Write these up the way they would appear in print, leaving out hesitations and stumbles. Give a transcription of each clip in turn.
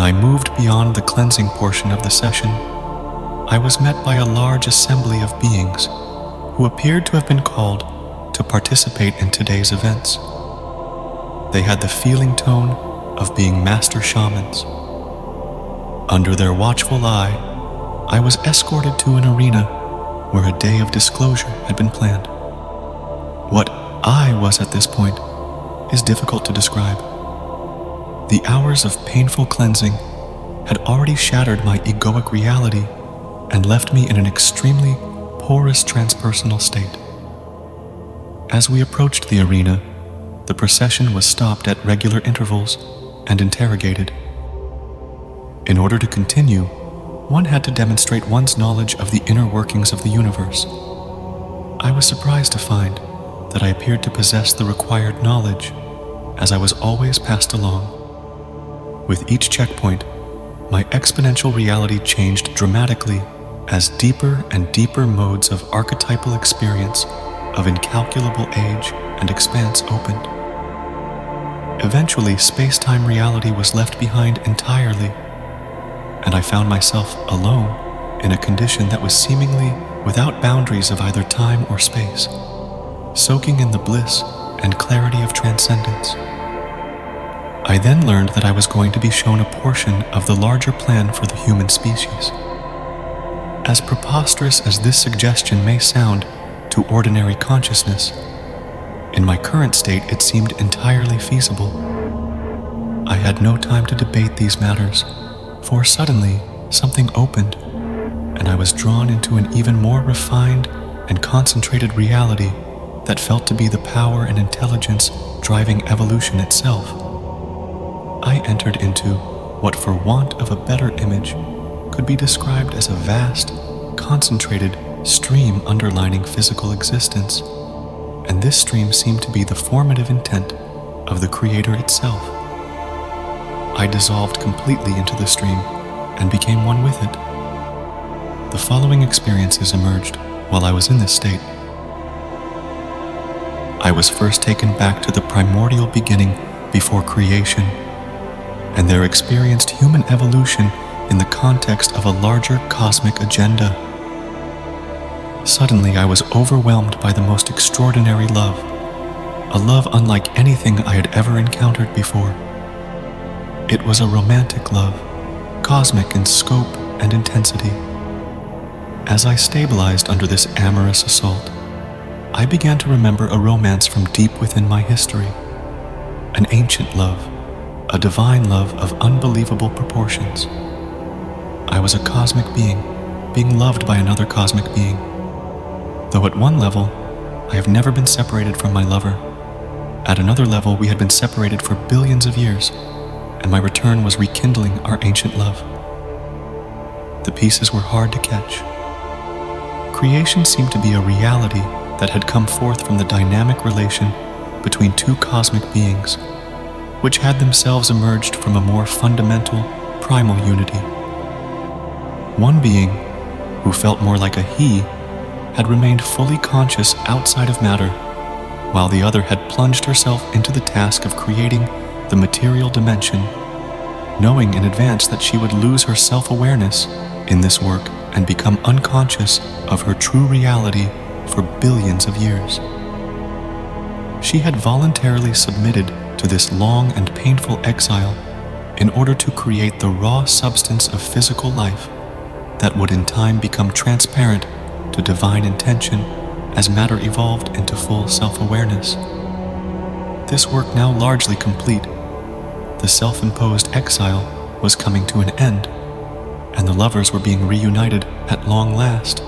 I moved beyond the cleansing portion of the session, I was met by a large assembly of beings who appeared to have been called to participate in today's events. They had the feeling tone of being master shamans. Under their watchful eye, I was escorted to an arena where a day of disclosure had been planned. What I was at this point is difficult to describe. The hours of painful cleansing had already shattered my egoic reality and left me in an extremely porous transpersonal state. As we approached the arena, the procession was stopped at regular intervals and interrogated. In order to continue, one had to demonstrate one's knowledge of the inner workings of the universe. I was surprised to find that I appeared to possess the required knowledge, as I was always passed along. With each checkpoint, my exponential reality changed dramatically as deeper and deeper modes of archetypal experience of incalculable age and expanse opened. Eventually, space-time reality was left behind entirely, and I found myself alone in a condition that was seemingly without boundaries of either time or space, soaking in the bliss and clarity of transcendence. I then learned that I was going to be shown a portion of the larger plan for the human species. As preposterous as this suggestion may sound to ordinary consciousness, in my current state it seemed entirely feasible. I had no time to debate these matters, for suddenly something opened, and I was drawn into an even more refined and concentrated reality that felt to be the power and intelligence driving evolution itself. I entered into what, for want of a better image, could be described as a vast, concentrated stream underlining physical existence, and this stream seemed to be the formative intent of the Creator itself. I dissolved completely into the stream and became one with it. The following experiences emerged while I was in this state. I was first taken back to the primordial beginning before creation, and there experienced human evolution in the context of a larger cosmic agenda. Suddenly, I was overwhelmed by the most extraordinary love, a love unlike anything I had ever encountered before. It was a romantic love, cosmic in scope and intensity. As I stabilized under this amorous assault, I began to remember a romance from deep within my history, an ancient love, a divine love of unbelievable proportions. I was a cosmic being loved by another cosmic being. Though at one level, I have never been separated from my lover. At another level, we had been separated for billions of years, and my return was rekindling our ancient love. The pieces were hard to catch. Creation seemed to be a reality that had come forth from the dynamic relation between two cosmic beings, which had themselves emerged from a more fundamental, primal unity. One being, who felt more like a he, had remained fully conscious outside of matter, while the other had plunged herself into the task of creating the material dimension, knowing in advance that she would lose her self-awareness in this work and become unconscious of her true reality for billions of years. She had voluntarily submitted to this long and painful exile in order to create the raw substance of physical life that would in time become transparent to divine intention as matter evolved into full self-awareness. This work now largely complete, the self-imposed exile was coming to an end, and the lovers were being reunited at long last.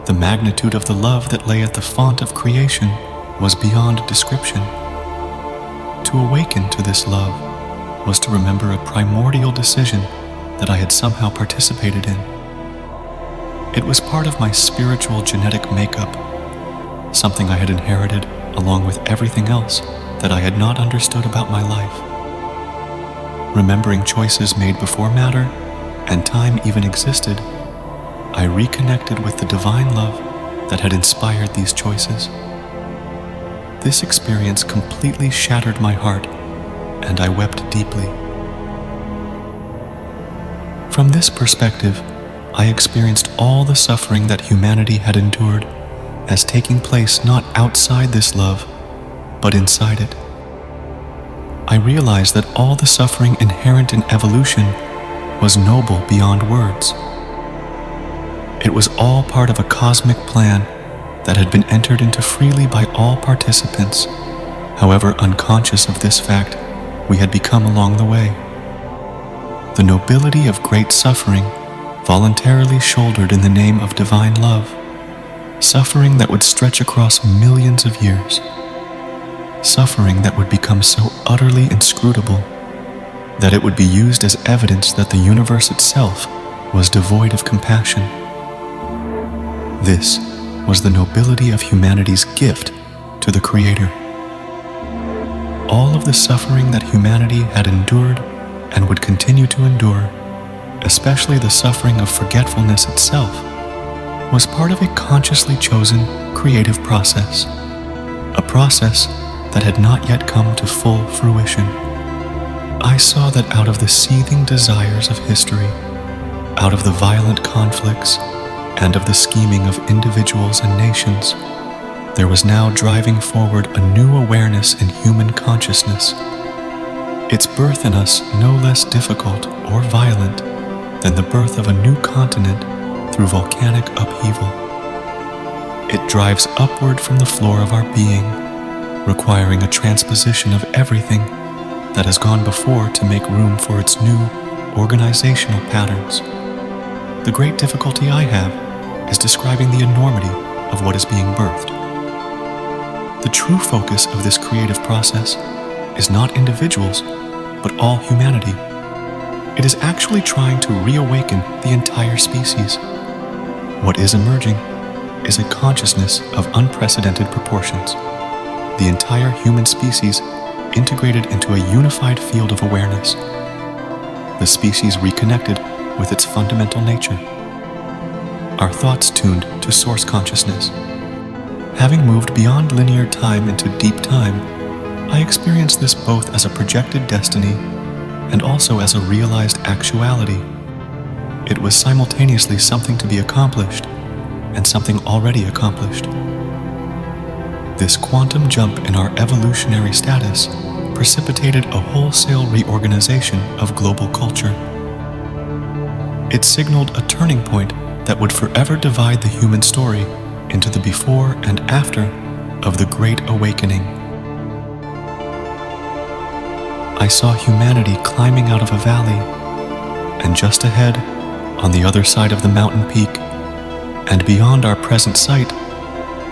The magnitude of the love that lay at the font of creation was beyond description. To awaken to this love was to remember a primordial decision that I had somehow participated in. It was part of my spiritual genetic makeup, something I had inherited along with everything else that I had not understood about my life. Remembering choices made before matter and time even existed, I reconnected with the divine love that had inspired these choices. This experience completely shattered my heart, and I wept deeply. From this perspective, I experienced all the suffering that humanity had endured as taking place not outside this love, but inside it. I realized that all the suffering inherent in evolution was noble beyond words. It was all part of a cosmic plan that had been entered into freely by all participants, however unconscious of this fact we had become along the way. The nobility of great suffering voluntarily shouldered in the name of divine love, suffering that would stretch across millions of years, suffering that would become so utterly inscrutable that it would be used as evidence that the universe itself was devoid of compassion. This was the nobility of humanity's gift to the Creator. All of the suffering that humanity had endured and would continue to endure, especially the suffering of forgetfulness itself, was part of a consciously chosen creative process, a process that had not yet come to full fruition. I saw that out of the seething desires of history, out of the violent conflicts, and of the scheming of individuals and nations, there was now driving forward a new awareness in human consciousness, its birth in us no less difficult or violent than the birth of a new continent through volcanic upheaval. It drives upward from the floor of our being, requiring a transposition of everything that has gone before to make room for its new organizational patterns. The great difficulty I have is describing the enormity of what is being birthed. The true focus of this creative process is not individuals, but all humanity. It is actually trying to reawaken the entire species. What is emerging is a consciousness of unprecedented proportions. The entire human species integrated into a unified field of awareness. The species reconnected with its fundamental nature. Our thoughts tuned to source consciousness. Having moved beyond linear time into deep time, I experienced this both as a projected destiny and also as a realized actuality. It was simultaneously something to be accomplished and something already accomplished. This quantum jump in our evolutionary status precipitated a wholesale reorganization of global culture. It signaled a turning point that would forever divide the human story into the before and after of the Great Awakening. I saw humanity climbing out of a valley, and just ahead, on the other side of the mountain peak, and beyond our present sight,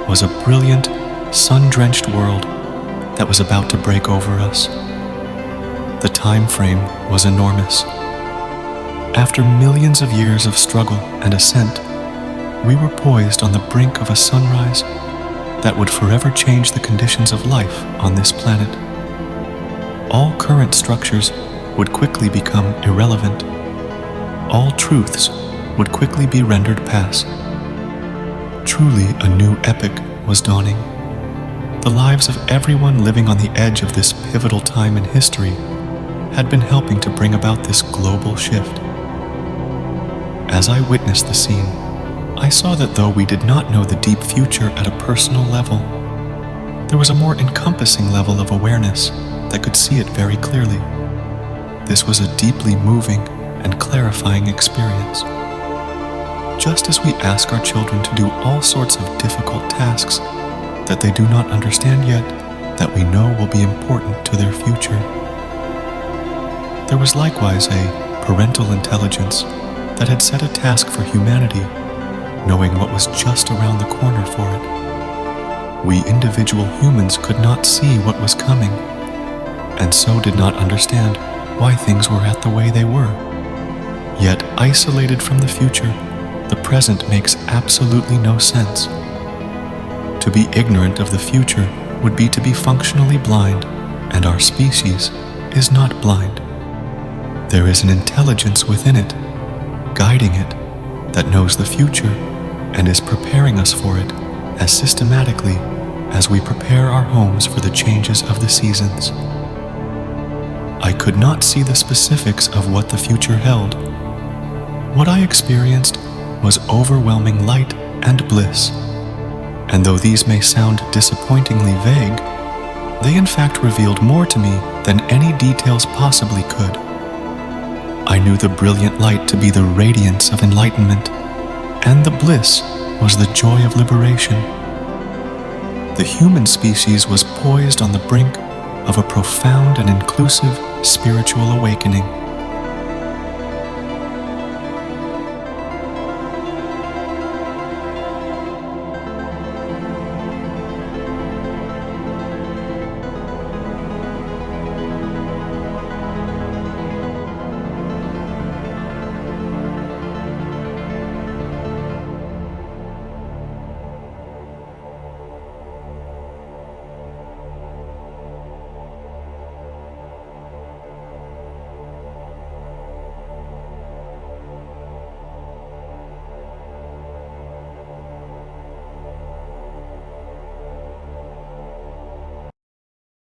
was a brilliant, sun-drenched world that was about to break over us. The time frame was enormous. After millions of years of struggle and ascent, we were poised on the brink of a sunrise that would forever change the conditions of life on this planet. All current structures would quickly become irrelevant. All truths would quickly be rendered past. Truly a new epoch was dawning. The lives of everyone living on the edge of this pivotal time in history had been helping to bring about this global shift. As I witnessed the scene, I saw that though we did not know the deep future at a personal level, there was a more encompassing level of awareness that could see it very clearly. This was a deeply moving and clarifying experience. Just as we ask our children to do all sorts of difficult tasks that they do not understand yet, that we know will be important to their future, there was likewise a parental intelligence that had set a task for humanity, knowing what was just around the corner for it. We individual humans could not see what was coming, and so did not understand why things were at the way they were. Yet, isolated from the future, the present makes absolutely no sense. To be ignorant of the future would be to be functionally blind, and our species is not blind. There is an intelligence within it, guiding it, that knows the future and is preparing us for it as systematically as we prepare our homes for the changes of the seasons. I could not see the specifics of what the future held, What I experienced was overwhelming light and bliss, and though these may sound disappointingly vague, they in fact revealed more to me than any details possibly could. I knew the brilliant light to be the radiance of enlightenment, and the bliss was the joy of liberation. The human species was poised on the brink of a profound and inclusive spiritual awakening.